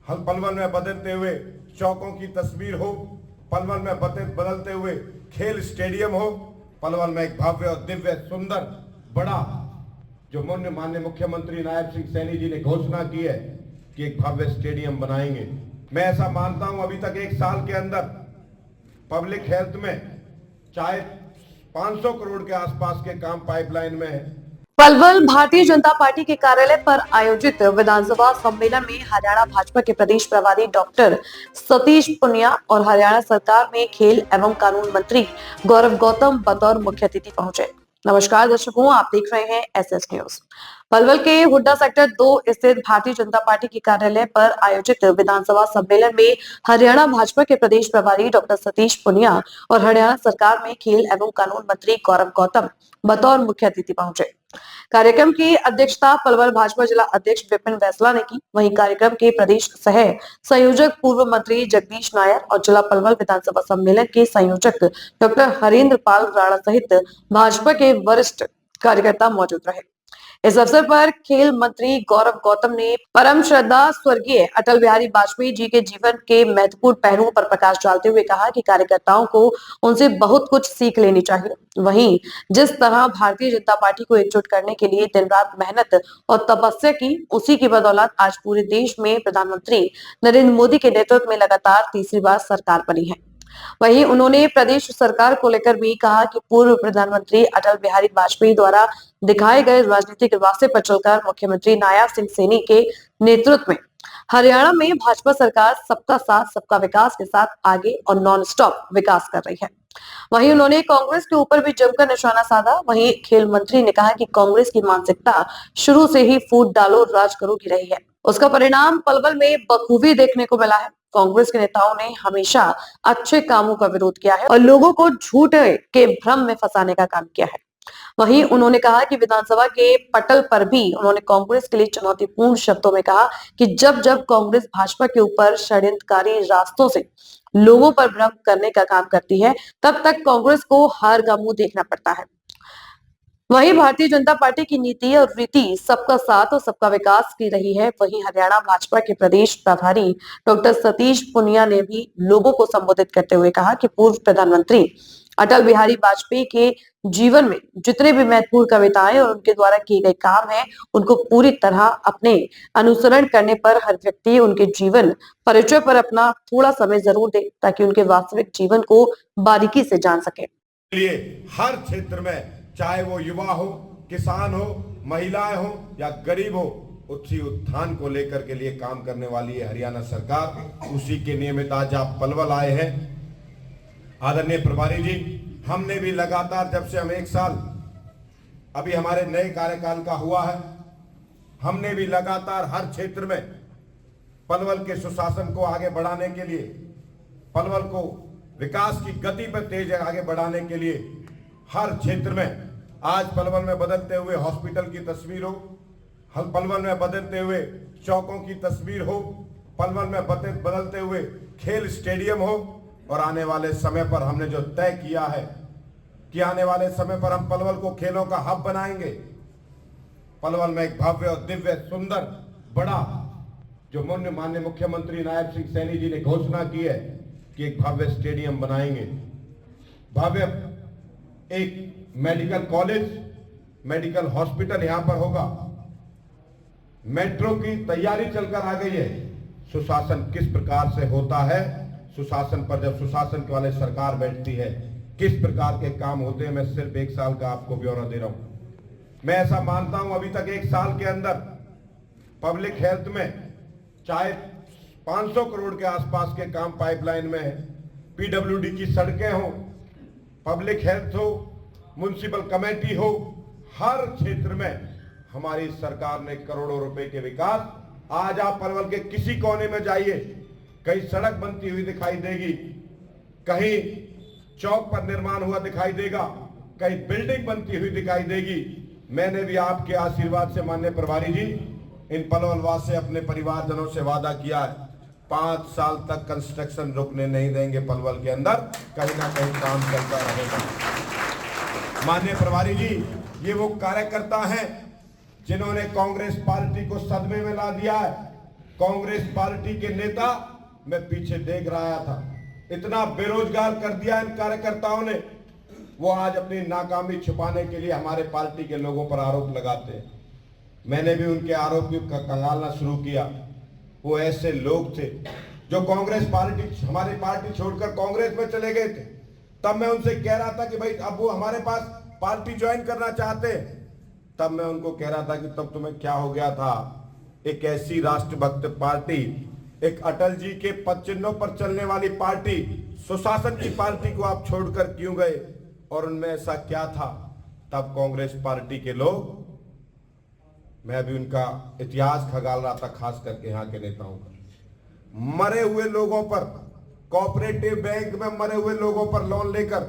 हम पलवल में बदलते हुए चौकों की तस्वीर हो, पलवल में बदलते हुए खेल स्टेडियम हो, पलवल में एक भव्य और दिव्य सुंदर बड़ा जो माननीय मुख्यमंत्री नायब सिंह सैनी जी ने घोषणा की है कि एक भव्य स्टेडियम बनाएंगे। मैं ऐसा मानता हूं अभी तक 1 साल के अंदर पब्लिक हेल्थ में चाहे 500 करोड़ के आसपास के काम पाइपलाइन में है। पलवल भारतीय जनता पार्टी के कार्यालय पर आयोजित विधानसभा सम्मेलन में हरियाणा भाजपा के प्रदेश प्रभारी डॉक्टर सतीश पुनिया और हरियाणा सरकार में खेल एवं कानून मंत्री गौरव गौतम बतौर मुख्य अतिथि पहुंचे। नमस्कार दर्शकों, आप देख रहे हैं एसएस न्यूज। पलवल के हुड्डा सेक्टर 2 स्थित भारतीय जनता पार्टी के कार्यालय पर आयोजित विधानसभा सम्मेलन में हरियाणा भाजपा के प्रदेश प्रभारी डॉक्टर सतीश पुनिया और हरियाणा सरकार में खेल एवं कानून मंत्री गौरव गौतम बतौर मुख्य अतिथि पहुंचे। कार्यक्रम की अध्यक्षता पलवल भाजपा जिला अध्यक्ष विपिन वैसला ने की। वहीं कार्यक्रम के प्रदेश सह संयोजक पूर्व मंत्री जगदीश नायर और जिला पलवल विधानसभा सम्मेलन के संयोजक डॉक्टर हरेंद्र पाल राणा सहित भाजपा के वरिष्ठ कार्यकर्ता मौजूद रहे। इस अवसर पर खेल मंत्री गौरव गौतम ने परम श्रद्धा स्वर्गीय अटल बिहारी वाजपेयी जी के जीवन के महत्वपूर्ण पहलुओं पर प्रकाश डालते हुए कहा कि कार्यकर्ताओं को उनसे बहुत कुछ सीख लेनी चाहिए। वहीं जिस तरह भारतीय जनता पार्टी को एकजुट करने के लिए दिन रात मेहनत और तपस्या की, उसी की बदौलत आज पूरे देश में प्रधानमंत्री नरेंद्र मोदी के नेतृत्व में लगातार तीसरी बार सरकार बनी है। वहीं उन्होंने प्रदेश सरकार को लेकर भी कहा कि पूर्व प्रधानमंत्री अटल बिहारी वाजपेयी द्वारा दिखाए गए राजनीतिक रास्ते पर चलकर मुख्यमंत्री नायब सिंह सैनी के नेतृत्व में हरियाणा में भाजपा सरकार सबका साथ सबका विकास के साथ आगे और नॉन स्टॉप विकास कर रही है। वहीं उन्होंने कांग्रेस के ऊपर भी जमकर निशाना साधा। वहीं खेल मंत्री ने कहा कि कांग्रेस की मानसिकता शुरू से ही फूट डालो राज करो की रही है। उसका परिणाम पलवल में बखूबी देखने को मिला है। कांग्रेस के नेताओं ने हमेशा अच्छे कामों का विरोध किया है और लोगों को झूठ के भ्रम में फंसाने का काम किया है। वहीं उन्होंने कहा कि विधानसभा के पटल पर भी उन्होंने कांग्रेस के लिए चुनौतीपूर्ण शब्दों में कहा कि जब जब कांग्रेस भाजपा के ऊपर षड्यंत्रकारी रास्तों से लोगों पर भ्रम करने का काम करती है, तब तक कांग्रेस को हार का मुंह देखना पड़ता है। वहीं भारतीय जनता पार्टी की नीति और रीति सबका साथ और सबका विकास की रही है। वहीं हरियाणा भाजपा के प्रदेश प्रभारी डॉक्टर सतीश पुनिया ने भी लोगों को संबोधित करते हुए कहा कि पूर्व प्रधानमंत्री अटल बिहारी वाजपेयी के जीवन में जितने भी महत्वपूर्ण कविताएं और उनके द्वारा किए गए काम हैं, उनको पूरी तरह अपने अनुसरण करने पर हर व्यक्ति उनके जीवन परिचय पर अपना थोड़ा समय जरूर दे, ताकि उनके वास्तविक जीवन को बारीकी से जान सके। लिए हर क्षेत्र में, चाहे वो युवा हो, किसान हो, महिलाएं हो या गरीब हो, उसी उत्थान को लेकर के लिए काम करने वाली है हरियाणा सरकार। उसी के नियमित आज आप पलवल आए हैं। आदरणीय प्रभारी जी, हमने भी लगातार जब से हम 1 साल अभी हमारे नए कार्यकाल का हुआ है, हमने भी लगातार हर क्षेत्र में पलवल के सुशासन को आगे बढ़ाने के लिए, पलवल को विकास की गति पर तेज आगे बढ़ाने के लिए हर क्षेत्र में, आज पलवल में बदलते हुए हॉस्पिटल की तस्वीर हो, पलवल में बदलते हुए चौकों की तस्वीर हो, पलवल में बदलते हुए खेल स्टेडियम हो, और आने वाले समय पर हमने जो तय किया है कि आने वाले समय पर हम पलवल को खेलों का हब बनाएंगे। पलवल में एक भव्य और दिव्य सुंदर बड़ा जो माननीय मुख्यमंत्री नायब सिंह सैनी जी ने घोषणा की है कि एक भव्य स्टेडियम बनाएंगे। भव्य एक मेडिकल कॉलेज, मेडिकल हॉस्पिटल यहां पर होगा। मेट्रो की तैयारी चलकर आ गई है। सुशासन किस प्रकार से होता है, सुशासन पर जब सुशासन वाले सरकार बैठती है, किस प्रकार के काम होते हैं, मैं सिर्फ 1 साल का आपको ब्यौरा दे रहा हूं। मैं ऐसा मानता हूं अभी तक 1 साल के अंदर पब्लिक हेल्थ में चाहे 500 करोड़ के आसपास के काम पाइपलाइन में है। पीडब्ल्यूडी की सड़कें हो, पब्लिक हेल्थ हो, म्युनिसिपल कमेटी हो, हर क्षेत्र में हमारी सरकार ने करोड़ों रुपए के विकास। आज आप पलवल के किसी कोने में जाइए, कहीं सड़क बनती हुई दिखाई देगी, कहीं चौक पर निर्माण हुआ दिखाई देगा, कहीं बिल्डिंग बनती हुई दिखाई देगी। मैंने भी आपके आशीर्वाद से माननीय प्रभारी जी इन पलवलवास से अपने परिवारजनों से वादा किया है, 5 साल तक कंस्ट्रक्शन रुकने नहीं देंगे। पलवल के अंदर कहीं ना कहीं काम चलता रहेगा। माननीय प्रभारी जी, ये वो कार्यकर्ता हैं जिन्होंने कांग्रेस पार्टी को सदमे में ला दिया है, कांग्रेस पार्टी के नेता मैं पीछे देख रहा था, इतना बेरोजगार कर दिया इन कार्यकर्ताओं ने। वो आज अपनी नाकामी छुपाने के लिए हमारे पार्टी के लोगों पर आरोप लगाते हैं। मैंने भी उनके आरोप का कंगालना शुरू किया। वो ऐसे लोग थे जो कांग्रेस पार्टी, हमारी पार्टी छोड़कर कांग्रेस में चले गए थे। तब मैं उनसे कह रहा था कि भाई अब वो हमारे पास पार्टी ज्वाइन करना चाहते हैं। तब मैं उनको कह रहा था कि तब तुम्हें क्या हो गया था, एक ऐसी राष्ट्रभक्त पार्टी, एक अटल जी के पद चिन्हों पर चलने वाली पार्टी, सुशासन की पार्टी को आप छोड़कर क्यों गए, और उनमें ऐसा क्या था। तब कांग्रेस पार्टी के लोग, मैं भी उनका इतिहास खंगाल रहा था, खास करके यहाँ के नेताओं का, मरे हुए लोगों पर, कोऑपरेटिव बैंक में मरे हुए लोगों पर लोन लेकर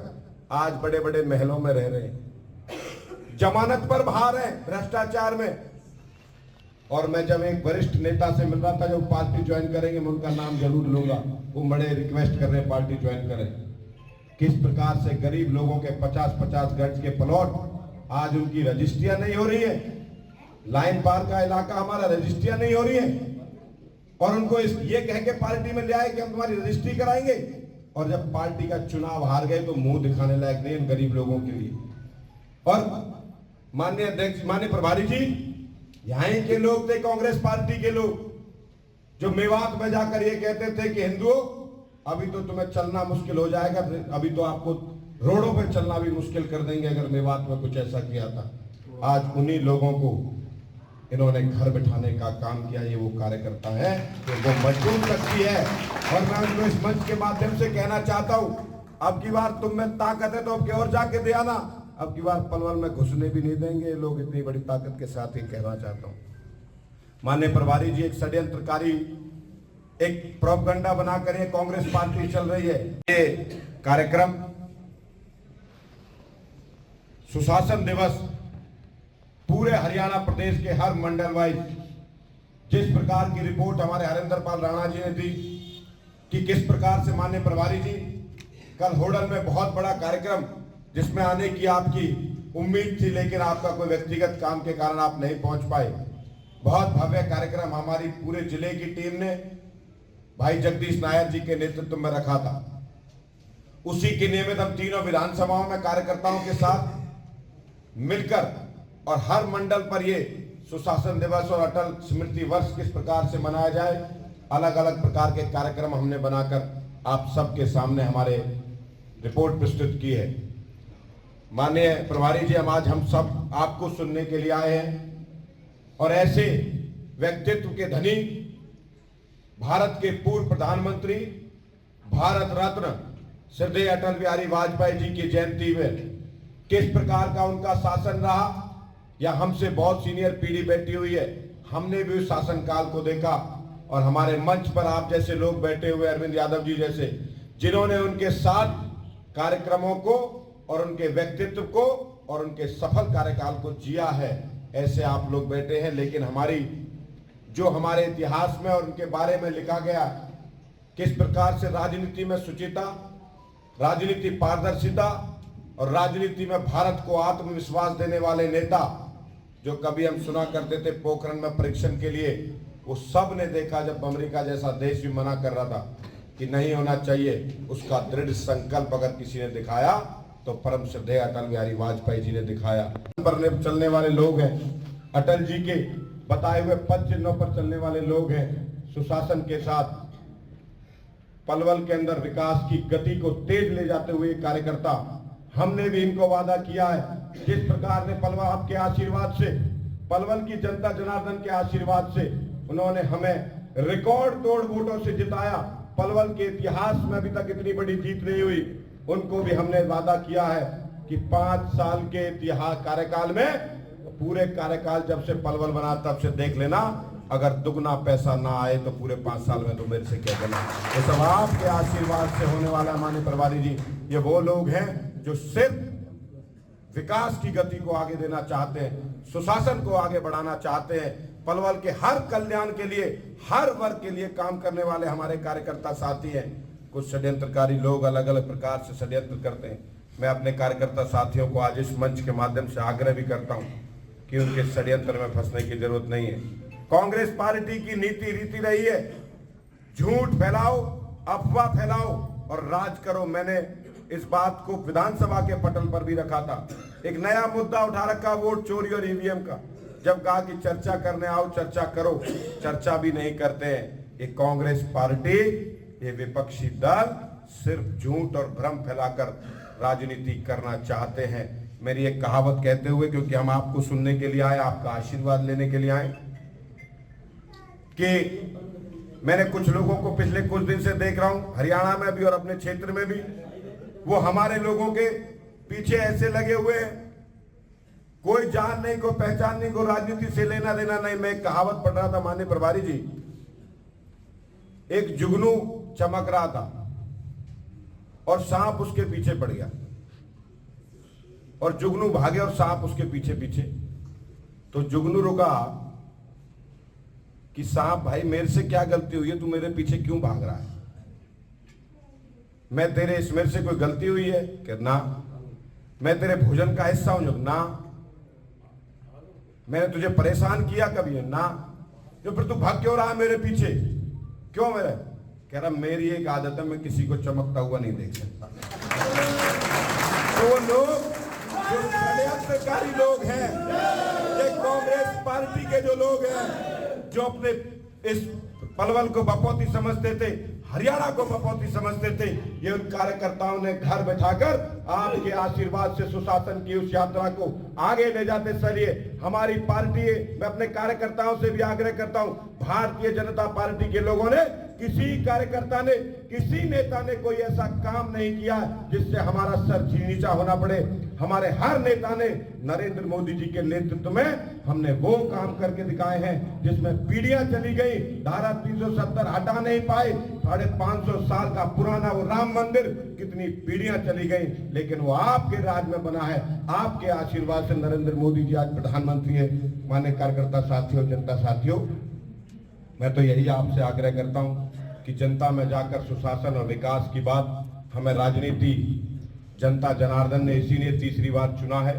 आज बड़े बड़े महलों में रह रहे हैं, जमानत पर बाहर हैं भ्रष्टाचार में। और मैं जब एक वरिष्ठ नेता से मिल रहा था जो पार्टी ज्वाइन करेंगे, मैं उनका नाम जरूर लूंगा, वो बड़े रिक्वेस्ट कर रहे हैं पार्टी ज्वाइन करें। किस प्रकार से गरीब लोगों के 50-50 गज के प्लॉट आज उनकी रजिस्ट्रियां नहीं हो रही है, लाइन पार का इलाका हमारा रजिस्ट्रियां नहीं हो रही है, और उनको ये कह के पार्टी में ले आए कि हम तुम्हारी रजिस्ट्री कराएंगे, और जब पार्टी का चुनाव हार गए तो मुंह दिखाने लायक नहीं उन गरीब लोगों के लिए। और माननीय अध्यक्ष, माननीय प्रभारी जी, यहाँ के लोग थे कांग्रेस पार्टी के लोग, जो मेवात में जाकर ये कहते थे कि हिंदुओं अभी तो तुम्हें चलना मुश्किल हो जाएगा, अभी तो आपको रोडों पे चलना भी मुश्किल कर देंगे अगर मेवात में कुछ ऐसा किया था। आज उन्हीं लोगों को इन्होंने घर बिठाने का काम किया। ये वो कार्यकर्ता है जो वो मजबूत शक्ति है, और मैं उनको इस मंच के माध्यम से कहना चाहता हूं, अब की बार तुम में ताकत है तो अब की और जाके दे आना, अब की बार पलवल में घुसने भी नहीं देंगे लोग, इतनी बड़ी ताकत के साथ ही कहना चाहता हूं। माननीय प्रभारी जी, एक षड्यंत्रकारी, एक प्रोपगंडा बनाकर ये कांग्रेस पार्टी चल रही है। ये कार्यक्रम सुशासन दिवस पूरे हरियाणा प्रदेश के हर मंडल वाइज, जिस प्रकार की रिपोर्ट हमारे हरिंदर पाल राणा जी ने दी कि किस प्रकार से, माननीय प्रभारी जी, कल होडल में बहुत बड़ा कार्यक्रम जिसमें आने की आपकी उम्मीद थी, लेकिन आपका कोई व्यक्तिगत काम के कारण आप नहीं पहुंच पाए। बहुत भव्य कार्यक्रम हमारी पूरे जिले की टीम ने भाई जगदीश नायर जी के नेतृत्व में रखा था। उसी के नियमित हम तीनों विधानसभाओं में कार्यकर्ताओं के साथ मिलकर और हर मंडल पर ये सुशासन दिवस और अटल स्मृति वर्ष किस प्रकार से मनाया जाए, अलग अलग प्रकार के कार्यक्रम हमने बनाकर आप सबके सामने हमारे रिपोर्ट प्रस्तुत की है। माननीय प्रभारी जी, हम सब आपको सुनने के लिए आए हैं, और ऐसे व्यक्तित्व के धनी, भारत के पूर्व प्रधानमंत्री, भारत रत्न श्रद्धेय अटल बिहारी वाजपेयी जी की जयंती में किस प्रकार का उनका शासन रहा, या हमसे बहुत सीनियर पीढ़ी बैठी हुई है, हमने भी उस शासन काल को देखा, और हमारे मंच पर आप जैसे लोग बैठे हुए, अरविंद यादव जी जैसे, जिन्होंने उनके साथ कार्यक्रमों को और उनके व्यक्तित्व को और उनके सफल कार्यकाल को जिया है, ऐसे आप लोग बैठे हैं। लेकिन हमारी जो हमारे इतिहास में और उनके बारे में लिखा गया, किस प्रकार से राजनीति में शुचिता, राजनीति पारदर्शिता और राजनीति में भारत को आत्मविश्वास देने वाले नेता, जो कभी हम सुना करते थे पोखरण में परीक्षण के लिए, वो सब ने देखा जब अमेरिका जैसा देश भी मना कर रहा था कि नहीं होना चाहिए, उसका दृढ़ संकल्प अगर किसी ने दिखाया तो परम श्रद्धेय अटल बिहारी वाजपेयी जी ने दिखाया। पर चलने वाले लोग हैं, अटल जी के बताए हुए पद चिन्हों पर चलने वाले लोग हैं। सुशासन के साथ पलवल के अंदर विकास की गति को तेज ले जाते हुए कार्यकर्ता, हमने भी इनको वादा किया है, जिस प्रकार ने पलवल आपके आशीर्वाद से, पलवल की जनता जनार्दन के आशीर्वाद से उन्होंने हमें रिकॉर्ड तोड़ वोटों से जिताया। पलवल के इतिहास में अभी तक इतनी बड़ी जीत नहीं हुई। उनको भी हमने वादा किया है कि 5 साल के इतिहास कार्यकाल में, पूरे कार्यकाल जब से पलवल बना तब से देख लेना, अगर दुगना पैसा ना आए तो पूरे 5 साल में तो मेरे से कह देना। ये सब आपके आशीर्वाद से होने वाला है। माननीय प्रभारी जी, ये वो लोग हैं जो सिर्फ विकास की गति को आगे देना चाहते हैं, सुशासन को आगे बढ़ाना चाहते हैं। पलवल के हर कल्याण के लिए, हर वर्ग के लिए काम करने वाले हमारे कार्यकर्ता साथी हैं। कुछ षड्यंत्रकारी लोग अलग अलग प्रकार से षड्यंत्र करते हैं। मैं अपने कार्यकर्ता साथियों को आज इस मंच के माध्यम से आग्रह भी करता हूं कि उनके षड्यंत्र में फंसने की जरूरत नहीं है। कांग्रेस पार्टी की नीति रीति रही है झूठ फैलाओ, अफवाह फैलाओ और राज करो। मैंने इस बात को विधानसभा के पटल पर भी रखा था। एक नया मुद्दा उठा रखा वोट चोरी और ईवीएम का। जब कहा कि चर्चा करने आओ, चर्चा करो, चर्चा भी नहीं करते हैं। ये कांग्रेस पार्टी, ये विपक्षी दल सिर्फ झूठ और भ्रम फैलाकर राजनीति करना चाहते हैं। मेरी एक कहावत कहते हुए, क्योंकि हम आपको सुनने के लिए आए, आपका आशीर्वाद लेने के लिए आए, कि मैंने कुछ लोगों को पिछले कुछ दिन से देख रहा हूं, हरियाणा में भी और अपने क्षेत्र में भी, वो हमारे लोगों के पीछे ऐसे लगे हुए हैं, कोई जान नहीं, कोई पहचान नहीं, कोई राजनीति से लेना देना नहीं। मैं एक कहावत पढ़ रहा था, माननीय प्रभारी जी, एक जुगनू चमक रहा था और सांप उसके पीछे पड़ गया और जुगनू भागे और सांप उसके पीछे पीछे। तो जुगनू रुका कि सांप, भाई मेरे से क्या गलती हुई है, तू मेरे पीछे क्यों भाग रहा है? मैं तेरे इसमें से कोई गलती हुई है कि ना? मैं तेरे भोजन का हिस्सा हूं ना? मैंने तुझे परेशान किया कभी है ना? तो फिर तू भाग क्यों रहा है मेरे पीछे? क्यों? मेरे कह रहा, मेरी एक आदत है, मैं किसी को चमकता हुआ नहीं देख सकता। तो वो लोग जो षड्यंत्रकारी लोग हैं, ये कांग्रेस पार्टी के जो लोग हैं, जो अपने इस पलवल को बपौती समझते थे, हरियाणा को बपौती समझते थे, ये उन कार्यकर्ताओं ने घर बैठाकर आपके आशीर्वाद से सुशासन की उस यात्रा को आगे ले जाते। सर, ये हमारी पार्टी है। मैं अपने कार्यकर्ताओं से भी आग्रह करता हूं, भारतीय जनता पार्टी के लोगों ने, किसी कार्यकर्ता ने, किसी नेता ने कोई ऐसा काम नहीं किया जिससे हमारा सर नीचा होना पड़े। हमारे हर नेता ने नरेंद्र मोदी जी के नेतृत्व में हमने वो काम करके दिखाए हैं जिसमें पीढ़ियां चली गई, धारा 370 हटा नहीं पाए, 550 साल का पुराना वो राम मंदिर, कितनी पीढ़ियां चली गई, लेकिन वो आपके राज में बना है। आपके आशीर्वाद से नरेंद्र मोदी जी आज प्रधानमंत्री है। माननीय कार्यकर्ता साथियों, जनता साथियों, मैं तो यही आपसे आग्रह करता हूं कि जनता में जाकर सुशासन और विकास की बात, हमें राजनीति जनता जनार्दन ने इसीलिए तीसरी बार चुना है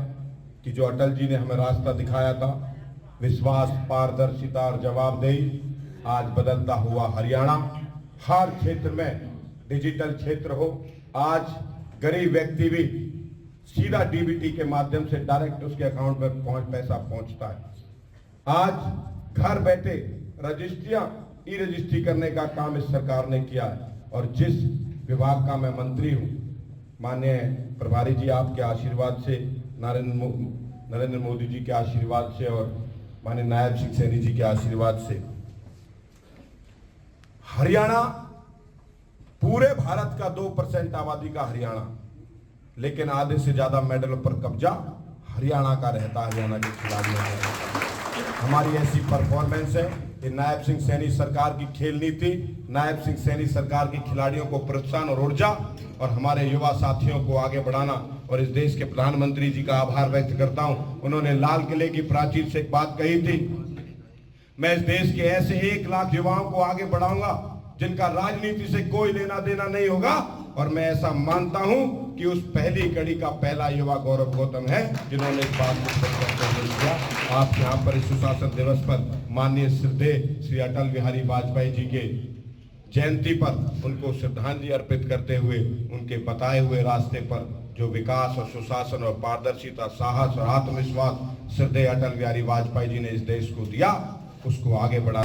कि जो अटल जी ने हमें रास्ता दिखाया था, विश्वास, पारदर्शिता और जवाबदेही, आज बदलता हुआ हरियाणा, हर क्षेत्र में डिजिटल क्षेत्र हो, आज गरीब व्यक्ति भी सीधा डीबीटी के माध्यम से डायरेक्ट उसके अकाउंट में पैसा पहुंचता है। आज घर बैठे रजिस्ट्रियां, ई रजिस्ट्री करने का काम इस सरकार ने किया है। और जिस विभाग का मैं मंत्री हूं, माननीय प्रभारी जी आपके आशीर्वाद से, नरेंद्र मोदी जी के आशीर्वाद से और माननीय नायब सिंह सैनी जी के आशीर्वाद से, हरियाणा पूरे भारत का 2% आबादी का हरियाणा, लेकिन आधे से ज्यादा मेडल पर कब्जा हरियाणा का रहता है, हरियाणा के खिलाड़ियों का। हमारी ऐसी परफॉर्मेंस है कि नायब सिंह सैनी सरकार की खेल नीति, नायब सिंह सैनी सरकार की खिलाड़ियों को प्रोत्साहन और ऊर्जा और हमारे युवा साथियों को आगे बढ़ाना। और इस देश के प्रधानमंत्री जी का आभार व्यक्त करता हूं, उन्होंने लाल किले की प्राचीर से एक बात कही थी, मैं इस देश के ऐसे 1 लाख युवाओं को आगे बढ़ाऊंगा जिनका राजनीति से कोई लेना देना नहीं होगा। और मैं ऐसा मानता हूं कि उस पहली कड़ी का पहला युवा गौरव गौतम है, जिन्होंने इस बात को किया। आप यहाँ पर इस सुशासन दिवस पर माननीय श्रद्धेय श्री अटल बिहारी वाजपेयी जी के जयंती पर उनको श्रद्धांजलि अर्पित करते हुए, उनके बताए हुए रास्ते पर जो विकास और सुशासन और पारदर्शिता, साहस और आत्मविश्वास श्रद्धेय अटल बिहारी वाजपेयी जी ने इस देश को दिया, उसको आगे बढ़ा।